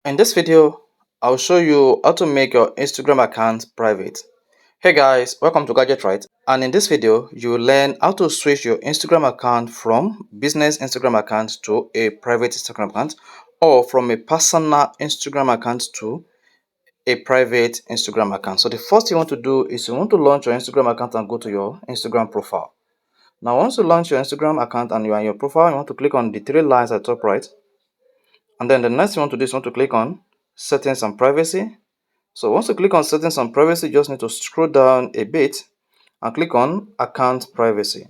In this video, I'll show you how to make your Instagram account private. Hey guys, welcome to Gadget Right. And in this video, you will learn how to switch your Instagram account from business Instagram account to a private Instagram account, or from a personal Instagram account to a private Instagram account. So the first thing you want to do is you want to launch your Instagram account and go to your Instagram profile. Now, once you launch your Instagram account and you are in your profile, you want to click on the three lines at the top right. And then the next thing you want to do is you want to click on settings and privacy. So once you click on settings and privacy, you just need to scroll down a bit and click on account privacy.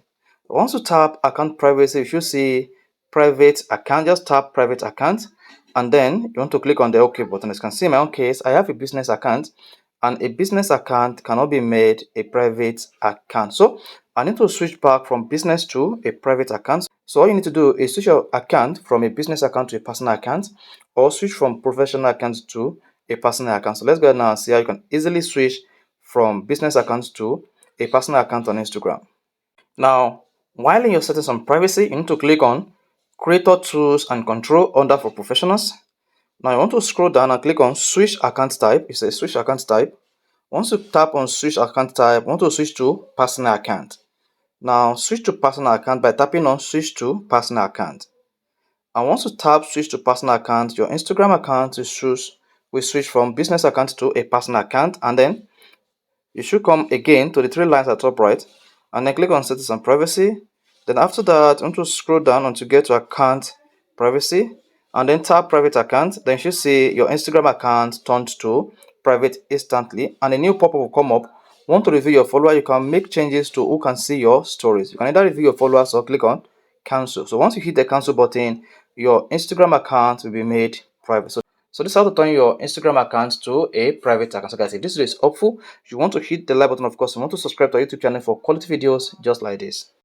Once you tap account privacy, you should see private account. Just tap private account and then you want to click on the OK button. As you can see in my own case, I have a business account and a business account cannot be made a private account. So I need to switch back from business to a private account. So all you need to do is switch your account from a business account to a personal account, or switch from professional account to a personal account. So let's go now and see how you can easily switch from business account to a personal account on Instagram. Now, while in your settings on privacy, you need to click on Creator Tools and Control under for Professionals. Now you want to scroll down and click on Switch Account Type. It says Switch Account Type. Once you tap on Switch Account Type, you want to switch to Personal Account. Now switch to Personal Account by tapping on Switch to Personal Account. And once you tap Switch to Personal Account, your Instagram account will switch from business account to a personal account, and then you should come again to the three lines at top right and then click on settings and privacy. Then after that, you want to scroll down until you get to account privacy and then tap private account. Then you should see your Instagram account turned to private instantly and a new pop-up will come up. Want to review your follower, you can make changes to who can see your stories. You can either review your followers or click on cancel. So once you hit the cancel button, your Instagram account will be made private. So this is how to turn your Instagram account to a private account. So guys, if this video is helpful, you want to hit the like button, of course, you want to subscribe to our YouTube channel for quality videos just like this.